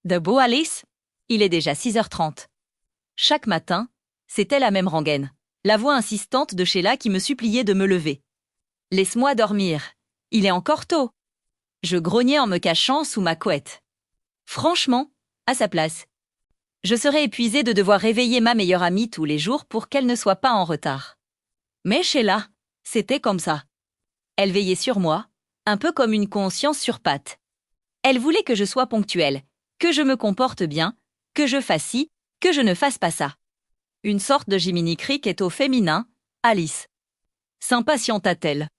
Debout, Alice? Il est déjà 6h30. Chaque matin, c'était la même rengaine, la voix insistante de Sheila qui me suppliait de me lever. « Laisse-moi dormir, il est encore tôt !» Je grognais en me cachant sous ma couette. Franchement, à sa place, je serais épuisée de devoir réveiller ma meilleure amie tous les jours pour qu'elle ne soit pas en retard. Mais Sheila, c'était comme ça. Elle veillait sur moi, un peu comme une conscience sur pattes. Elle voulait que je sois ponctuelle, que je me comporte bien, que je fasse ci, que je ne fasse pas ça. Une sorte de Jiminy Cricket au féminin, Alice. S'impatienta-t-elle.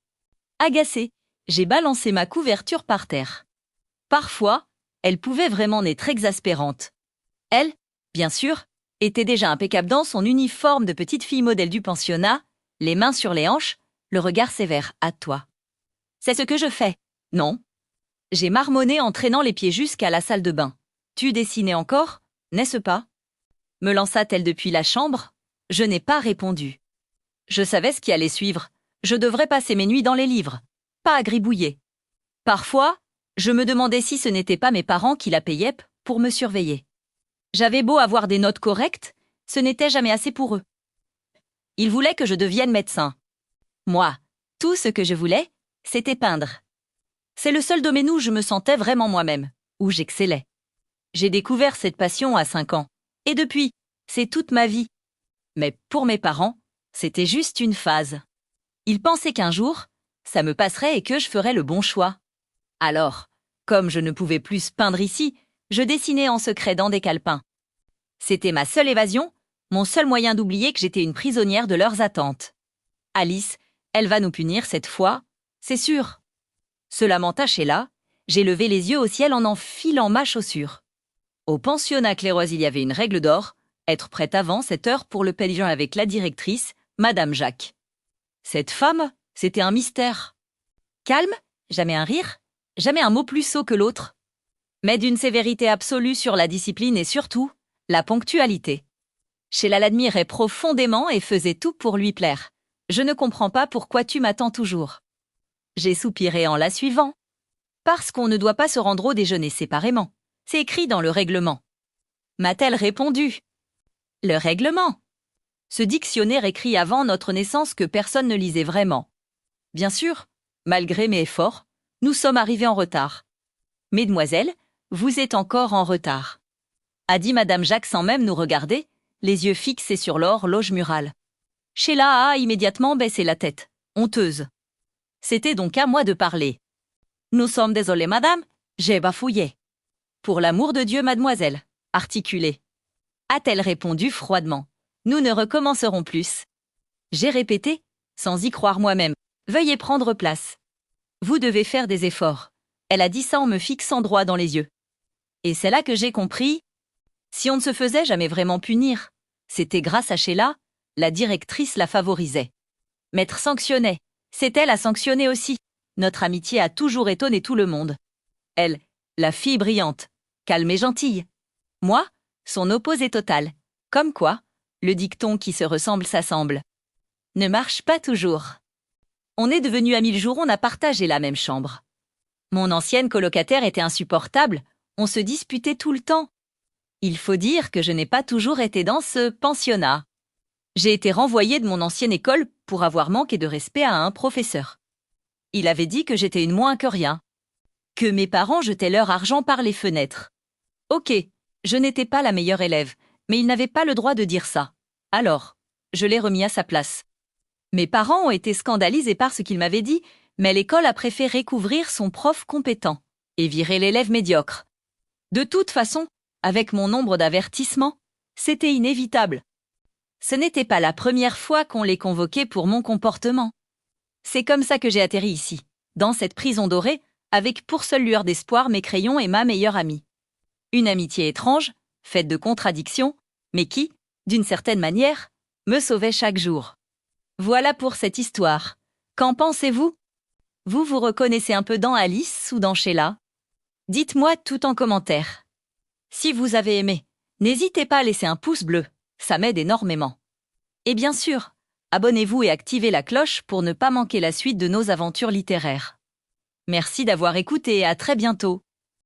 Agacée, j'ai balancé ma couverture par terre. Parfois, elle pouvait vraiment être exaspérante. Elle, bien sûr, était déjà impeccable dans son uniforme de petite fille modèle du pensionnat, les mains sur les hanches, le regard sévère. « À toi. »« C'est ce que je fais. »« Non. » J'ai marmonné en traînant les pieds jusqu'à la salle de bain. « Tu dessinais encore, n'est-ce pas ?» Me lança-t-elle depuis la chambre. Je n'ai pas répondu. Je savais ce qui allait suivre. Je devrais passer mes nuits dans les livres, pas à gribouiller. Parfois, je me demandais si ce n'étaient pas mes parents qui la payaient pour me surveiller. J'avais beau avoir des notes correctes, ce n'était jamais assez pour eux. Ils voulaient que je devienne médecin. Moi, tout ce que je voulais, c'était peindre. C'est le seul domaine où je me sentais vraiment moi-même, où j'excellais. J'ai découvert cette passion à 5 ans, et depuis, c'est toute ma vie. Mais pour mes parents, c'était juste une phase. Ils pensaient qu'un jour, ça me passerait et que je ferais le bon choix. Alors, comme je ne pouvais plus peindre ici, je dessinais en secret dans des calepins. C'était ma seule évasion, mon seul moyen d'oublier que j'étais une prisonnière de leurs attentes. Alice, elle va nous punir cette fois, c'est sûr. Se lamenta Sheila, j'ai levé les yeux au ciel en enfilant ma chaussure. Au pensionnat Clairoise, il y avait une règle d'or, être prête avant 7 heures pour le pédion avec la directrice, Madame Jacques. Cette femme, c'était un mystère. Calme, jamais un rire, jamais un mot plus sot que l'autre. Mais d'une sévérité absolue sur la discipline et surtout, la ponctualité. Sheila l'admirait profondément et faisait tout pour lui plaire. Je ne comprends pas pourquoi tu m'attends toujours. J'ai soupiré en la suivant. Parce qu'on ne doit pas se rendre au déjeuner séparément. C'est écrit dans le règlement. M'a-t-elle répondu. Le règlement. Ce dictionnaire écrit avant notre naissance que personne ne lisait vraiment. Bien sûr, malgré mes efforts, nous sommes arrivés en retard. Mesdemoiselles, vous êtes encore en retard, a dit Madame Jacques sans même nous regarder, les yeux fixés sur l'horloge murale. Sheila a immédiatement baissé la tête, honteuse. C'était donc à moi de parler. Nous sommes désolés, madame, j'ai bafouillé. Pour l'amour de Dieu, mademoiselle, articulé. A-t-elle répondu froidement. Nous ne recommencerons plus. J'ai répété, sans y croire moi-même. Veuillez prendre place. Vous devez faire des efforts. Elle a dit ça en me fixant droit dans les yeux. Et c'est là que j'ai compris. Si on ne se faisait jamais vraiment punir, c'était grâce à Sheila, la directrice la favorisait. Maître sanctionnait, c'est elle à sanctionner aussi. Notre amitié a toujours étonné tout le monde. Elle, la fille brillante, calme et gentille. Moi, son opposé total. Comme quoi, le dicton qui se ressemble s'assemble. Ne marche pas toujours. On est devenus amis le jour où on a partagé la même chambre. Mon ancienne colocataire était insupportable, on se disputait tout le temps. Il faut dire que je n'ai pas toujours été dans ce pensionnat. J'ai été renvoyée de mon ancienne école pour avoir manqué de respect à un professeur. Il avait dit que j'étais une moins que rien, que mes parents jetaient leur argent par les fenêtres. Ok, je n'étais pas la meilleure élève, mais il n'avait pas le droit de dire ça. Alors, je l'ai remis à sa place. Mes parents ont été scandalisés par ce qu'il m'avait dit, mais l'école a préféré couvrir son prof compétent et virer l'élève médiocre. De toute façon, avec mon nombre d'avertissements, c'était inévitable. Ce n'était pas la première fois qu'on les convoquait pour mon comportement. C'est comme ça que j'ai atterri ici, dans cette prison dorée, avec pour seule lueur d'espoir mes crayons et ma meilleure amie. Une amitié étrange, faite de contradictions, mais qui, d'une certaine manière, me sauvait chaque jour. Voilà pour cette histoire. Qu'en pensez-vous? Vous vous reconnaissez un peu dans Alice ou dans Sheila? Dites-moi tout en commentaire. Si vous avez aimé, n'hésitez pas à laisser un pouce bleu, ça m'aide énormément. Et bien sûr, abonnez-vous et activez la cloche pour ne pas manquer la suite de nos aventures littéraires. Merci d'avoir écouté et à très bientôt.